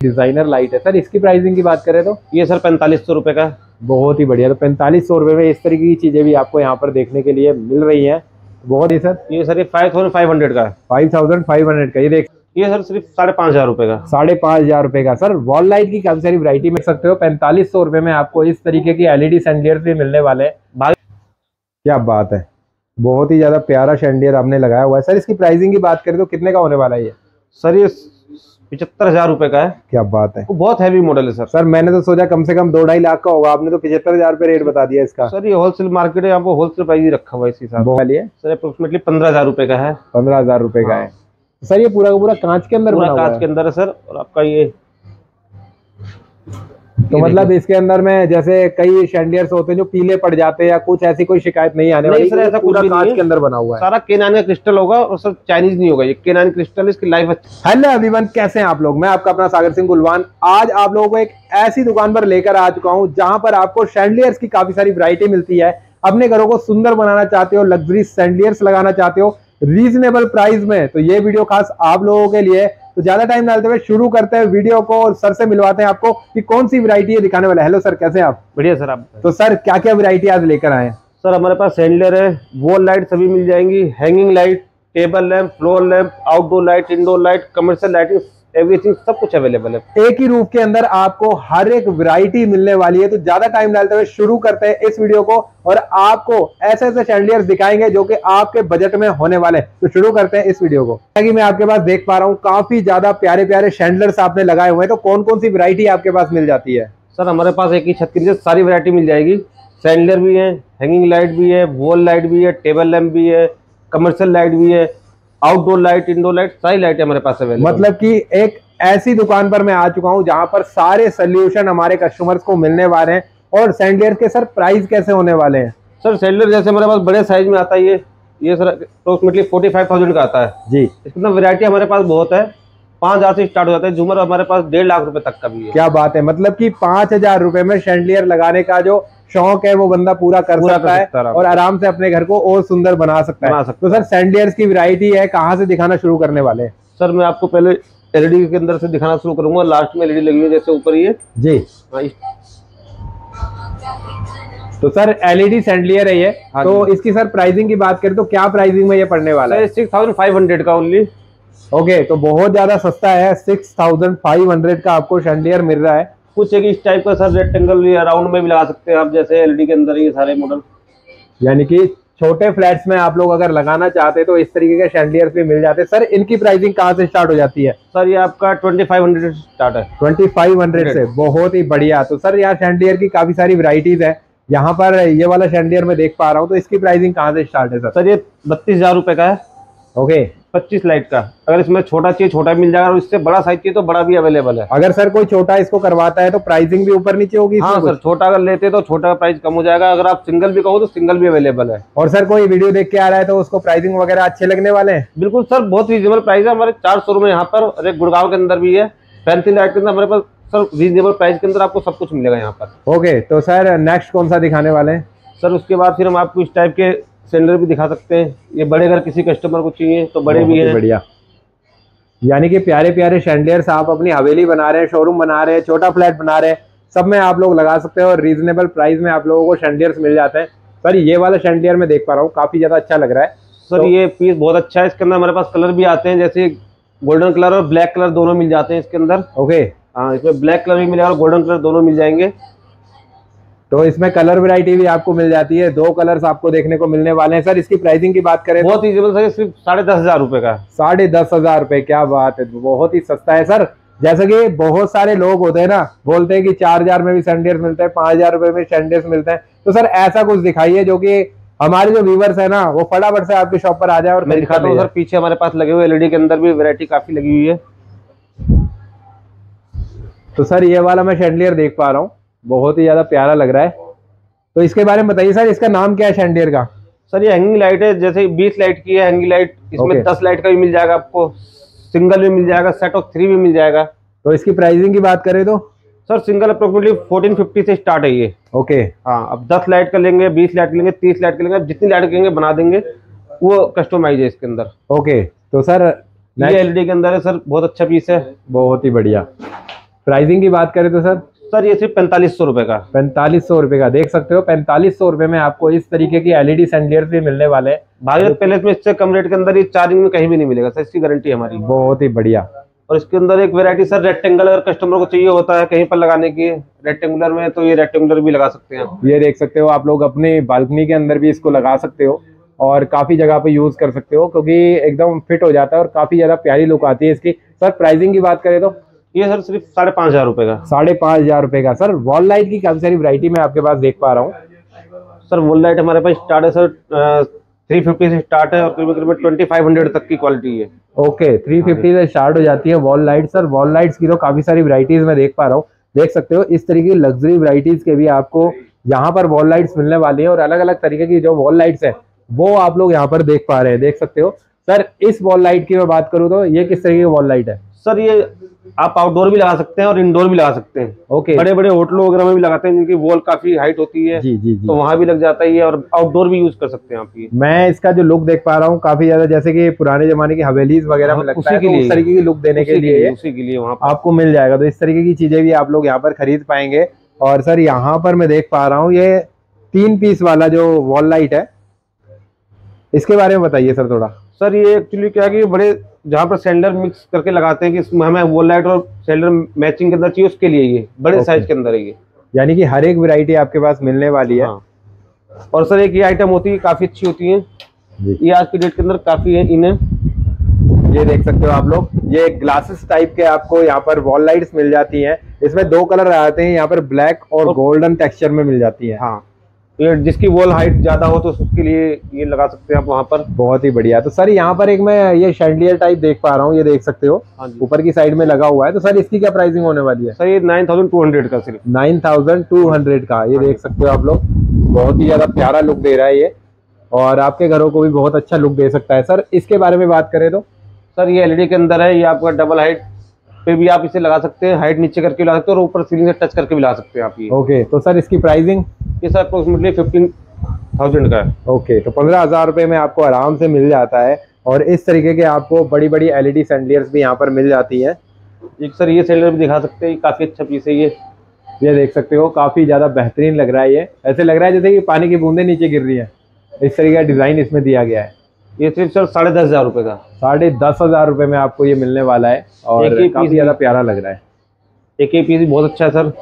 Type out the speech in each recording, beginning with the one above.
Designer light है sir, इसकी pricing की बात करें तो ये सर 4500 रुपए का। बहुत ही बढ़िया। तो 4500 रुपए में इस तरीके की चीजें भी आपको यहाँ पर देखने के लिए मिल रही हैं। बहुत ही सर, ये सर 5500 का है। 5500 का। ये देख, ये सर सिर्फ 5500 रुपए का। 5500 रुपए का सर। वॉल लाइट की काफी सारी वैरायटी मिल सकते हो। 4500 रुपए में आपको इस तरीके की एलईडी सैंडलियर भी मिलने वाले हैं। क्या बात है, बहुत ही ज्यादा प्यारा शैंडियर आपने लगाया हुआ है सर। इसकी प्राइसिंग की बात करें तो कितने का होने वाला है ये? सर ये 75,000 रुपए का है। क्या बात है, बहुत हैवी मॉडल है सर। सर मैंने तो सोचा कम से कम 2-2.5 लाख का होगा, आपने तो 75,000 रुपए रेट बता दिया इसका। सर ये होलसेल मार्केट है, यहाँ पर होलसेल प्राइस ही रखा हुआ है इस हिसाब से। सर अप्रोक्सीमेटली 15,000 रुपए का है। 15,000 रुपए का है सर। ये पूरा का पूरा कांच के अंदर बना हुआ है? कांच के अंदर है सर। और आपका ये तो मतलब इसके अंदर में जैसे कई शैंडियर्स होते हैं जो पीले पड़ जाते हैं या कुछ, ऐसी कोई शिकायत नहीं आने वाली सर। ऐसा पूरा कांच के अंदर बना हुआ है। सारा केनान का क्रिस्टल होगा और सर चाइनीज नहीं होगा, ये केनान क्रिस्टल। इसकी लाइफ अच्छी। हेलो एवरीवन, कैसे हैं आप लोग? मैं आपका अपना सागर सिंह गुलवान आज आप लोगों को एक ऐसी दुकान पर लेकर आ चुका हूं जहां पर आपको शैंडियर्स की काफी सारी वैरायटी मिलती है। अपने घरों को सुंदर बनाना चाहते हो, लग्जरी शैंडियर्स लगाना चाहते हो रीजनेबल प्राइस में, तो ये वीडियो खास आप लोगों के लिए। तो ज्यादा टाइम डालते हुए शुरू करते हैं वीडियो को और सर से मिलवाते हैं आपको कि कौन सी वैरायटी है दिखाने वाला है। हेलो सर, कैसे हैं आप? बढ़िया सर। आप तो सर क्या क्या वैरायटी आज लेकर आए हैं? सर हमारे पास सैंडलर है, वॉल लाइट सभी मिल जाएंगी, hanging light, table lamp, floor lamp, outdoor light, indoor light, commercial lighting, everything सब कुछ अवेलेबल है। एक ही रूफ के अंदर आपको हर एक वैरायटी मिलने वाली है। तो ज्यादा टाइम डालते हुए शुरू करते हैं इस वीडियो को और आपको ऐसे ऐसे शैंडियर्स दिखाएंगे जो कि आपके बजट में होने वाले। तो शुरू करते हैं इस वीडियो को। कि मैं आपके पास देख पा रहा हूँ काफी ज्यादा प्यारे प्यारे शैंडलर्स आपने लगाए हुए हैं, तो कौन कौन सी वैरायटी आपके पास मिल जाती है? सर हमारे पास एक ही छत के नीचे सारी वैरायटी मिल जाएगी। सैंडलर भी है, हैंगिंग लाइट भी है, वॉल लाइट भी है, टेबल लैंप भी है, कमर्शियल लाइट भी है, आउटडोर लाइट, इंडोर लाइट, सारी लाइट हमारे पास अवेलेबल। मतलब कि एक ऐसी दुकान पर मैं आ चुका हूं जहां पर सारे सोल्यूशन हमारे कस्टमर्स को मिलने वाले हैं। और सैंडलियर के सर प्राइस कैसे होने वाले हैं? सर सैंडलर जैसे हमारे पास बड़े साइज में आता है, ये सर अप्रोक्सीमेटली 45,000 का आता है जी। इसके अंदर वैरायटी हमारे पास बहुत है। 5,000 से स्टार्ट हो जाता है। झूमर हमारे पास 1.5 लाख रुपए तक का भी है। क्या बात है, मतलब कि 5,000 रुपए में शैंडलियर लगाने का जो शौक है वो बंदा पूरा कर सकता है और आराम से अपने घर को और सुंदर बना सकता है। तो सर सैंडलियर्स की वैरायटी है, कहाँ से दिखाना शुरू करने वाले हैं? सर मैं आपको पहले एलईडी के अंदर से दिखाना शुरू करूंगा। लास्ट में एलईडी लगी है जैसे ऊपर ये जी। तो सर एलईडी सैंडलियर है ये। तो इसकी सर प्राइसिंग की बात करें तो क्या प्राइसिंग में ये पड़ने वाला है? 6,500 का ओनली। ओके, तो बहुत ज्यादा सस्ता है। 6,500 का आपको शैंडलियर मिल रहा है। कुछ एक इस टाइप का सर रेक्टेंगल राउंड में भी लगा सकते हैं आप, जैसे एलईडी के अंदर ये सारे मॉडल। यानी कि छोटे फ्लैट्स में आप लोग अगर लगाना चाहते हैं तो इस तरीके के शैंडलियर्स भी मिल जाते हैं। सर इनकी प्राइसिंग कहाँ से स्टार्ट हो जाती है? सर ये आपका 2500 से स्टार्ट है। 2500 से, बहुत ही बढ़िया। तो सर यहाँ शैंडलियर की काफी सारी वैरायटीज है। यहाँ पर ये वाला शैंडलियर मैं देख पा रहा हूँ, तो इसकी प्राइसिंग कहाँ से स्टार्ट है? सर ये 32,000 रुपए का है। ओके, 25 लाइट का। अगर इसमें छोटा चाहिए छोटा मिल जाएगा और इससे बड़ा साइज चाहिए तो बड़ा भी अवेलेबल है। अगर सर कोई छोटा इसको करवाता है तो प्राइसिंग भी ऊपर नीचे होगी? हाँ सर, छोटा अगर लेते तो छोटा का प्राइस कम हो जाएगा। अगर आप सिंगल भी कहो तो सिंगल भी अवेलेबल है। और सर कोई वीडियो देख के आ रहा है तो उसको प्राइसिंग वगैरह अच्छे लगने वाले हैं? बिल्कुल सर, बहुत रीजनेबल प्राइस है। हमारे 4 शोरूम है यहाँ पर और एक गुड़गांव के अंदर भी है। फैंसी लाइट के अंदर हमारे पास सर रीजनेबल प्राइस के अंदर आपको सब कुछ मिलेगा यहाँ पर। ओके, तो सर नेक्स्ट कौन सा दिखाने वाले हैं? सर उसके बाद फिर हम आपको इस टाइप के सैंडलर भी दिखा सकते हैं। ये बड़े अगर किसी कस्टमर को चाहिए तो बड़े भी हैं। बढ़िया। यानी कि प्यारे प्यारे शैंडलियर्स आप अपनी हवेली बना रहे हैं, शोरूम बना रहे हैं, छोटा फ्लैट बना रहे हैं, सब में आप लोग लगा सकते हैं और रीजनेबल प्राइस में आप लोगों को शैंडलियर्स मिल जाते हैं। सर ये वाला शैंडलियर मैं देख पा रहा हूँ, काफी ज्यादा अच्छा लग रहा है। सर तो ये पीस बहुत अच्छा है। इसके अंदर हमारे पास कलर भी आते हैं, जैसे गोल्डन कलर और ब्लैक कलर दोनों मिल जाते हैं इसके अंदर। ओके, हाँ, इसमें ब्लैक कलर भी मिलेगा और गोल्डन कलर दोनों मिल जाएंगे। तो इसमें कलर वैरायटी भी आपको मिल जाती है। 2 कलर्स आपको देखने को मिलने वाले हैं। सर इसकी प्राइसिंग की बात करें बहुत रीजनेबल सर, सिर्फ 10,500 रुपए का। 10,500 रुपए, क्या बात है, बहुत ही सस्ता है सर। जैसे कि बहुत सारे लोग होते हैं ना, बोलते हैं कि 4,000 में भी सैंडलियर्स मिलते हैं, 5,000 रुपए में सैंडलियर्स मिलते हैं। तो सर ऐसा कुछ दिखाइए जो कि हमारे जो व्यूवर्स है ना वो फटाफट से आपकी शॉप पर आ जाए। और मैं दिखाता हूँ सर, पीछे हमारे पास लगे हुए एलईडी के अंदर भी वैरायटी काफी लगी हुई है। तो सर ये वाला मैं शैंडलियर देख पा रहा हूँ, बहुत ही ज्यादा प्यारा लग रहा है। तो इसके बारे में बताइए सर, इसका नाम क्या है शैंडलियर का? सर ये हैंगिंग लाइट है, जैसे 20 लाइट की है हैंगिंग लाइट। इसमें 10 लाइट का भी मिल जाएगा आपको, सिंगल भी मिल जाएगा, सेट ऑफ 3 भी मिल जाएगा। तो इसकी प्राइसिंग की बात करें तो सर सिंगल अप्रोक्सीमेटली 1450 से स्टार्ट है ये। ओके, हाँ, अब 10 लाइट का लेंगे, 20 लाइट का लेंगे, 30 लाइट का लेंगे, जितनी लाइट कहेंगे बना देंगे, वो कस्टमाइज है इसके अंदर। ओके, तो सर ये एलईडी के अंदर है सर, बहुत अच्छा पीस है। बहुत ही बढ़िया। प्राइसिंग की बात करें तो सर ये सिर्फ 4500 रुपए का। 4500 रुपए का, देख सकते हो 4500 रुपए में आपको इस तरीके की एलईडी सैंडलियर्स भी मिलने वाले हैं। भारत पैलेस में इससे कम रेट के अंदर ये चार्जिंग में कहीं भी नहीं मिलेगा सर, इसकी गारंटी है हमारी। बहुत ही बढ़िया। और इसके अंदर एक वैरायटी सर रेक्टेंगल, अगर कस्टमर को चाहिए होता है कहीं पर लगाने की रेक्टेंगुलर में, तो ये रेक्टेंगुलर भी लगा सकते हैं। ये देख सकते हो आप लोग अपने बालकनी के अंदर भी इसको लगा सकते हो और काफी जगह पे यूज कर सकते हो, क्योंकि एकदम फिट हो जाता है और काफी ज्यादा प्यारी लुक आती है इसकी। सर प्राइसिंग की बात करें तो ये सर सिर्फ 5500 रुपए का। 5500 रुपए का। सर वॉल लाइट की काफी सारी वैरायटी मैं आपके पास देख पा रहा हूँ। सर वॉल लाइट हमारे पास स्टार्ट है सर 350 से स्टार्ट है और करीब 2500 तक की क्वालिटी है। ओके 350 से स्टार्ट हो जाती है wall light. Sir wall lights की तो काफी सारी वैरायटीज मैं देख पा रहा हूँ। देख सकते हो इस तरीके की लग्जरी वैरायटीज के भी आपको यहाँ पर वॉल लाइट्स मिलने वाली है और अलग अलग तरीके की जो वॉल लाइट्स है वो आप लोग यहाँ पर देख पा रहे हैं, देख सकते हो। सर इस वॉल लाइट की मैं बात करूँ तो ये किस तरीके की वॉल लाइट है? सर ये आप आउटडोर भी लगा सकते हैं और इंडोर भी लगा सकते हैं। ओके। बड़े बड़े होटलों वगैरह में भी लगाते हैं जिनकी वॉल काफी हाइट होती है। जी जी जी। तो वहां भी लग जाता है ये, और आउटडोर भी यूज कर सकते हैं आप ये। मैं इसका जो लुक देख पा रहा हूँ काफी ज्यादा जैसे कि पुराने जमाने की हवेलीज वगैरह में लगता है, तो उस तरीके की लुक देने के लिए उसी के लिए वहाँ आपको मिल जाएगा। तो इस तरीके की चीजें भी आप लोग यहाँ पर खरीद पाएंगे। और सर यहाँ पर मैं देख पा रहा हूँ ये 3 पीस वाला जो वॉल लाइट है, इसके बारे में बताइए सर थोड़ा। सर ये एक्चुअली क्या है कि बड़े जहाँ पर सैंडलर मिक्स करके लगाते हैं कि इसमें हमें वॉल लाइट और सैंडलर मैचिंग के अंदर चाहिए, उसके लिए ये बड़े साइज के अंदर है ये। यानी कि हर एक वैरायटी आपके पास मिलने वाली है। हाँ। और सर एक ये आइटम होती है काफी अच्छी होती है, ये आज की डेट के अंदर काफी है इन्हें। ये देख सकते हो आप लोग, ये ग्लासेस टाइप के आपको यहाँ पर वॉल लाइट्स मिल जाती हैं। इसमें 2 कलर आते हैं यहाँ पर, ब्लैक और गोल्डन टेक्सचर में मिल जाती है। हाँ, ये जिसकी वॉल हाइट ज्यादा हो तो उसके लिए ये लगा सकते हैं आप वहाँ पर। बहुत ही बढ़िया। तो सर यहाँ पर एक मैं ये शैंडलियर टाइप देख पा रहा हूँ, ये देख सकते हो ऊपर की साइड में लगा हुआ है। तो सर इसकी क्या प्राइसिंग होने वाली है? सर ये 9200 का, सिर्फ 9200 का। ये देख सकते हो आप लोग, बहुत ही ज्यादा प्यारा लुक दे रहा है ये और आपके घरों को भी बहुत अच्छा लुक दे सकता है। सर इसके बारे में बात करें तो सर ये एलईडी के अंदर है, ये आपका डबल हाइट पे भी आप इसे लगा सकते हैं, हाइट नीचे करके लगा सकते हैं और ऊपर सीलिंग से टच करके भी लगा सकते हैं आप ये। ओके। तो सर इसकी प्राइसिंग? ये सर अप्रोक्सीमेटली 15,000 का है। ओके। तो 15,000 रुपए में आपको आराम से मिल जाता है। और इस तरीके के आपको बड़ी बड़ी एलईडी सैंडलियर्स भी यहाँ पर मिल जाती है। एक सर ये सैंडलियर भी दिखा सकते हैं, काफी अच्छा पीस है ये देख सकते हो, काफी ज्यादा बेहतरीन लग रहा है। ये ऐसे लग रहा है जैसे कि पानी की बूंदें नीचे गिर रही है, इस तरीके का डिजाइन इसमें दिया गया है। ये सिर्फ सर 10,500 रुपए का। 10,500 रुपए में आपको ये मिलने वाला है और काफी ज्यादा प्यारा लग रहा है। एक पीस बहुत अच्छा है सर।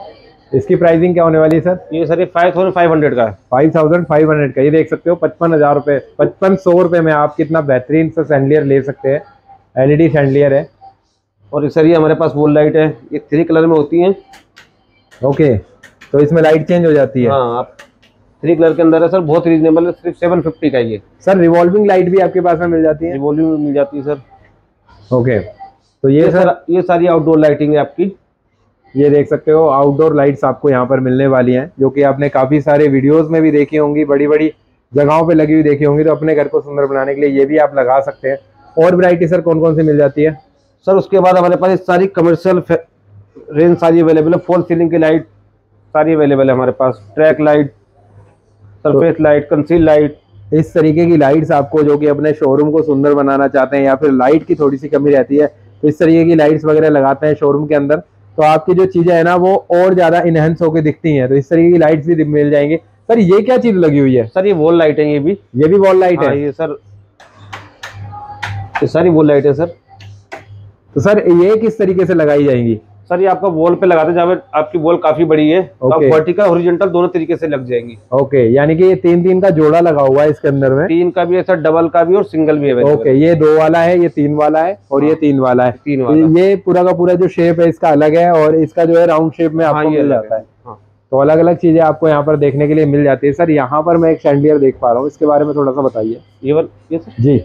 इसकी प्राइसिंग क्या होने वाली है सर? ये सर ये 5500 का है। 5500 का। ये देख सकते हो 55,000 रुपए, 5500 रुपए में आप कितना बेहतरीन सा सैंडलियर ले सकते हैं। एलईडी सैंडलियर है। और सर ये हमारे पास वॉल लाइट है, ये 3 कलर में होती है। ओके। तो इसमें लाइट चेंज हो जाती है? हाँ, आप 3 कलर के अंदर है सर, बहुत रीजनेबल है, सिर्फ 750 का ये। सर रिवॉल्विंग लाइट भी आपके पास में मिल जाती है? रिवॉल्विंग मिल जाती है सर। ओके। तो ये सर ये सारी आउटडोर लाइटिंग है आपकी। ये देख सकते हो आउटडोर लाइट्स आपको यहाँ पर मिलने वाली हैं, जो कि आपने काफी सारे वीडियोस में भी देखी होंगी, बड़ी बड़ी जगहों पे लगी हुई देखी होंगी। तो अपने घर को सुंदर बनाने के लिए ये भी आप लगा सकते हैं। और वैरायटी सर कौन कौन सी मिल जाती है? सर उसके बाद हमारे पास सारी कमर्शियल रेंज सारी अवेलेबल है। फॉल सीलिंग की लाइट सारी अवेलेबल है हमारे पास, track light, surface light, conceal light, इस तरीके की लाइट्स आपको जो कि अपने शोरूम को सुंदर बनाना चाहते हैं या फिर लाइट की थोड़ी सी कमी रहती है, तो इस तरीके की लाइट्स वगैरह लगाते हैं शोरूम के अंदर, तो आपकी जो चीजें है ना वो और ज्यादा इनहेंस होकर दिखती हैं। तो इस तरीके की लाइट्स भी मिल जाएंगी। सर ये क्या चीज लगी हुई है? सर ये वॉल लाइट है, ये भी वॉल लाइट है। ये सर ये सारी वॉल लाइट है सर। तो सर ये किस तरीके से लगाई जाएंगी? सर ये आपका वॉल पे लगाते हैं, जहाँ आपकी वॉल काफी बड़ी है तो आप वर्टिकल हॉरिजॉन्टल दोनों तरीके से लग जाएंगी। ओके। यानी कि ये 3 का जोड़ा लगा हुआ है इसके अंदर में? 3 का भी है सर, डबल का भी और सिंगल भी है। ओके। ये 2 वाला है, ये 3 वाला है और ये 3 वाला है। 3 वाला। ये पूरा का पूरा जो शेप है इसका अलग है और इसका जो है राउंड शेप में आपको मिल जाता है। तो अलग अलग चीजें आपको यहाँ पर देखने के लिए मिल जाती है। सर यहाँ पर मैं एक शैंडलियर देख पा रहा हूँ, इसके बारे में थोड़ा सा बताइए। ये सर जी,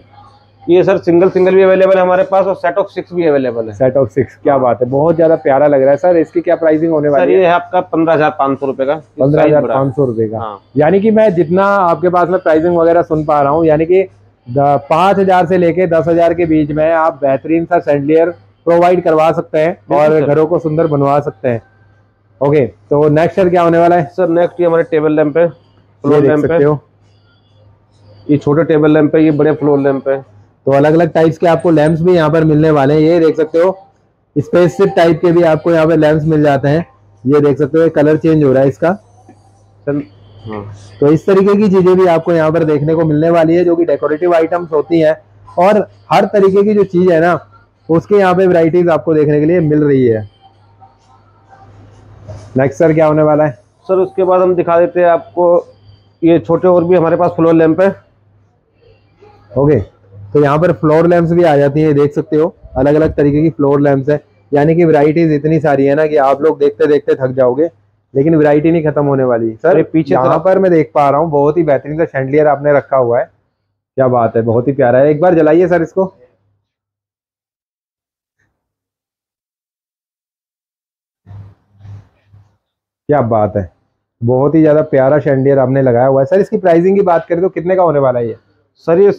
ये सर सिंगल भी अवेलेबल है हमारे पास और सेट ऑफ 6 भी अवेलेबल है। सेट ऑफ 6, क्या बात है, बहुत ज्यादा प्यारा लग रहा है। सर इसकी क्या प्राइसिंग होने वाली है? ये है आपका 15,500 रुपए का। 15,500 रुपए का। हाँ। यानी कि मैं जितना आपके पास में प्राइसिंग वगैरह सुन पा रहा हूँ, यानी कि 5,000 से लेके 10,000 के बीच में आप बेहतरीन सा सैंडलियर प्रोवाइड करवा सकते हैं और घरों को सुंदर बनवा सकते हैं। ओके। तो नेक्स्ट सर क्या होने वाला है? सर नेक्स्ट ये हमारे टेबल लैंप है, फ्लोर लैंप है। ये छोटे टेबल लैंप है, ये बड़े फ्लोर लैंप है। तो अलग अलग टाइप्स के आपको लैंप्स भी यहाँ पर मिलने वाले हैं। ये देख सकते हो, स्पेसशिप टाइप के भी आपको यहाँ पे लैंप्स मिल जाते हैं। ये देख सकते हो कलर चेंज हो रहा है इसका। हाँ। तो इस तरीके की चीजें भी आपको यहाँ पर देखने को मिलने वाली है, जो कि डेकोरेटिव आइटम्स होती हैं। और हर तरीके की जो चीज है ना, उसके यहाँ पे वैरायटीज आपको देखने के लिए मिल रही है। नेक्स्ट सर क्या होने वाला है? सर उसके बाद हम दिखा देते हैं आपको, ये छोटे और भी हमारे पास फ्लोर लैंप है। ओके, तो यहाँ पर फ्लोर लैंप्स भी आ जाती है, देख सकते हो अलग अलग तरीके की फ्लोर लैंप्स है। यानी कि वैरायटीज इतनी सारी है ना कि आप लोग देखते देखते थक जाओगे, लेकिन वैरायटी नहीं खत्म होने वाली। सर पीछे यहाँ पर मैं देख पा रहा हूँ बहुत ही बेहतरीन सा शैंडलियर आपने रखा हुआ है। क्या बात है, बहुत ही प्यारा है। एक बार जलाइए सर इसको। क्या बात है, बहुत ही ज्यादा प्यारा शैंडलियर आपने लगाया हुआ है। सर इसकी प्राइसिंग की बात करें तो कितने का होने वाला है ये? सर ये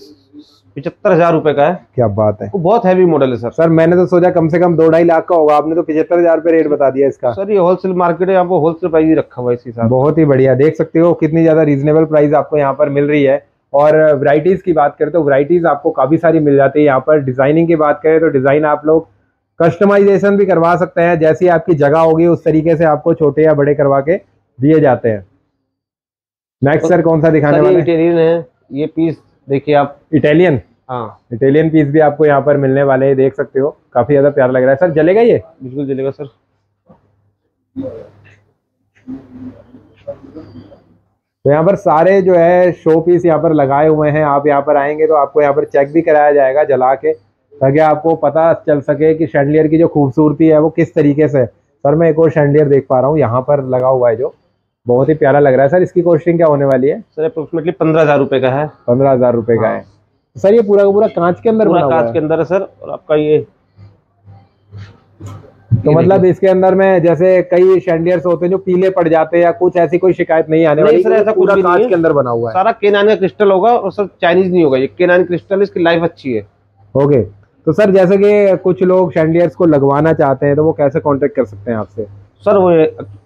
75,000 रुपए का है। क्या बात है, बहुत हैवी मॉडल है सर। सर मैंने तो सोचा कम से कम 2-2.5 लाख का होगा, आपने तो 75,000 रुपए रेट बता दिया इसका। सर ये होलसेल मार्केट है, यहाँ पर होलसेल प्राइस ही रखा हुआ है इसी साथ। बहुत ही बढ़िया, देख सकते हो कितनी ज्यादा रीजनेबल प्राइस आपको यहाँ पर मिल रही है। और वैरायटीज की बात करें तो वैरायटीज आपको काफी सारी मिल जाती है यहाँ पर। डिजाइनिंग की बात करें तो डिजाइन आप लोग कस्टमाइजेशन भी करवा सकते हैं, जैसी आपकी जगह होगी उस तरीके से आपको छोटे या बड़े करवा के दिए जाते हैं। नेक्स्ट सर कौन सा दिखाने वाले? इटालियन है ये पीस, देखिए आप। इटालियन? हाँ, इटालियन पीस भी आपको यहाँ पर मिलने वाले हैं, देख सकते हो काफी ज्यादा प्यारा लग रहा है। सर जलेगा ये? बिल्कुल जलेगा सर। तो यहाँ पर सारे जो है शो पीस यहाँ पर लगाए हुए हैं। आप यहाँ पर आएंगे तो आपको यहाँ पर चेक भी कराया जाएगा जला के, ताकि आपको पता चल सके कि शैंडलियर की जो खूबसूरती है वो किस तरीके से। सर मैं एक और शैंडलियर देख पा रहा हूँ यहाँ पर लगा हुआ है, जो बहुत ही प्यारा लग रहा है। सर इसकी कॉस्टिंग क्या होने वाली है? सर अप्रोक्सीमेटली 15,000 रुपए का है। 15,000 रुपए का हाँ। है। सर ये पूरा का पूरा कांच के अंदर बना हुआ है? कांच के अंदर है सर। और आपका ये तो मतलब इसके अंदर में जैसे कई शैंडलियर्स होते हैं जो पीले पड़ जाते हैं या कुछ, ऐसी कोई शिकायत नहीं आने वाली? सर ऐसा पूरा कांच के अंदर बना हुआ है। सारा केनान का क्रिस्टल होगा और सर चाइनीज नहीं होगा, ये केनान क्रिस्टल, इसकी लाइफ अच्छी है। ओके, तो सर जैसे कि कुछ लोग शैंडलियर्स को लगवाना चाहते हैं तो वो कैसे कांटेक्ट कर सकते हैं आपसे? सर वो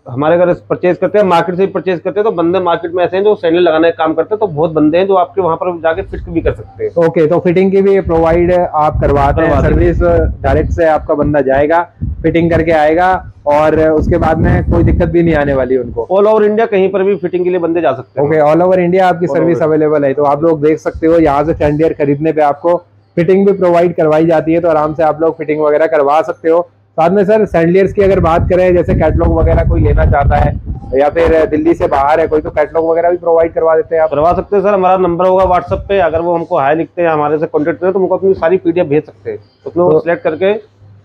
हमारे घर परचेज करते हैं, मार्केट से परचेज करते हैं। तो बंदे मार्केट में ऐसे हैं जो सैंडल लगाने का काम करते हैं, तो बहुत बंदे हैं जो आपके वहां पर जाके फिट भी कर सकते हैं। ओके, तो फिटिंग की भी प्रोवाइड आप करवाते हैं? सर्विस डायरेक्ट से आपका बंदा जाएगा, फिटिंग करके आएगा और उसके बाद में कोई दिक्कत भी नहीं आने वाली उनको? ऑल ओवर इंडिया कहीं पर भी फिटिंग के लिए बंदे जा सकते हैं। ओके, ऑल ओवर इंडिया आपकी सर्विस अवेलेबल है। तो आप लोग देख सकते हो यहाँ से शैंडलियर खरीदने पे आपको फिटिंग भी प्रोवाइड करवाई जाती है, तो आराम से आप लोग फिटिंग वगैरह करवा सकते हो। साथ में सर सैंडलियर्स की अगर बात करें, जैसे कैटलॉग वगैरह कोई लेना चाहता है या फिर दिल्ली से बाहर है कोई, तो कैटलॉग वगैरह भी प्रोवाइड करवा देते हैं आप? करवा सकते हैं सर, हमारा नंबर होगा व्हाट्सएप पे। अगर वो हमको हाई लिखते हैं, हमारे से कॉन्टेक्ट करें, तो हमको अपनी सारी पीडीएफ भेज सकते हैं, उसमें वो सिलेक्ट करके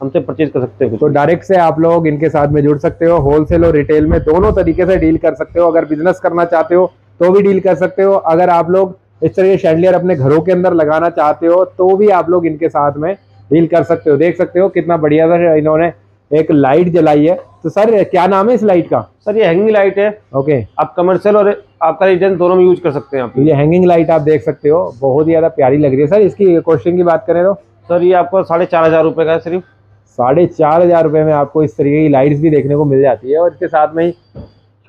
हमसे परचेज कर सकते हैं। तो डायरेक्ट से आप लोग इनके साथ में जुड़ सकते हो, होलसेल और रिटेल में दोनों तरीके से डील कर सकते हो। अगर बिजनेस करना चाहते हो तो भी डील कर सकते हो, अगर आप लोग इस तरह के शैंडलियर अपने घरों के अंदर लगाना चाहते हो तो भी आप लोग इनके साथ में डील कर सकते हो। देख सकते हो कितना बढ़िया सा इन्होंने एक लाइट जलाई है। तो सर क्या नाम है इस लाइट का? सर ये हैंगिंग लाइट है। ओके, आप कमर्शियल और आपका रेजिडेंस दोनों में यूज कर सकते हैं आप। ये हैंगिंग लाइट आप देख सकते हो, बहुत ही ज्यादा प्यारी लग रही है। सर इसकी कॉस्टिंग की बात करें तो? सर ये आपको 4,500 रुपए का है सिर्फ। 4,500 रुपए में आपको इस तरीके की लाइट्स भी देखने को मिल जाती है, और इसके साथ में ही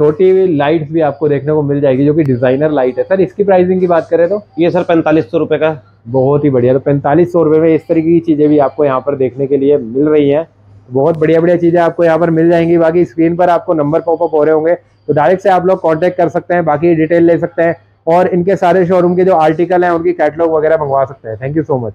छोटी लाइट्स भी आपको देखने को मिल जाएगी जो कि डिजाइनर लाइट है। सर इसकी प्राइसिंग की बात करें तो? ये सर 4,500 रुपए का। बहुत ही बढ़िया। तो 4,500 रुपए में इस तरीके की चीजें भी आपको यहाँ पर देखने के लिए मिल रही हैं। बहुत बढ़िया बढ़िया चीजें आपको यहाँ पर मिल जाएंगी। बाकी स्क्रीन पर आपको नंबर पॉपअप हो रहे होंगे, तो डायरेक्ट से आप लोग कांटेक्ट कर सकते हैं, बाकी डिटेल ले सकते हैं और इनके सारे शोरूम के जो आर्टिकल हैं उनकी कैटलॉग वगैरह मंगवा सकते हैं। Thank you so much.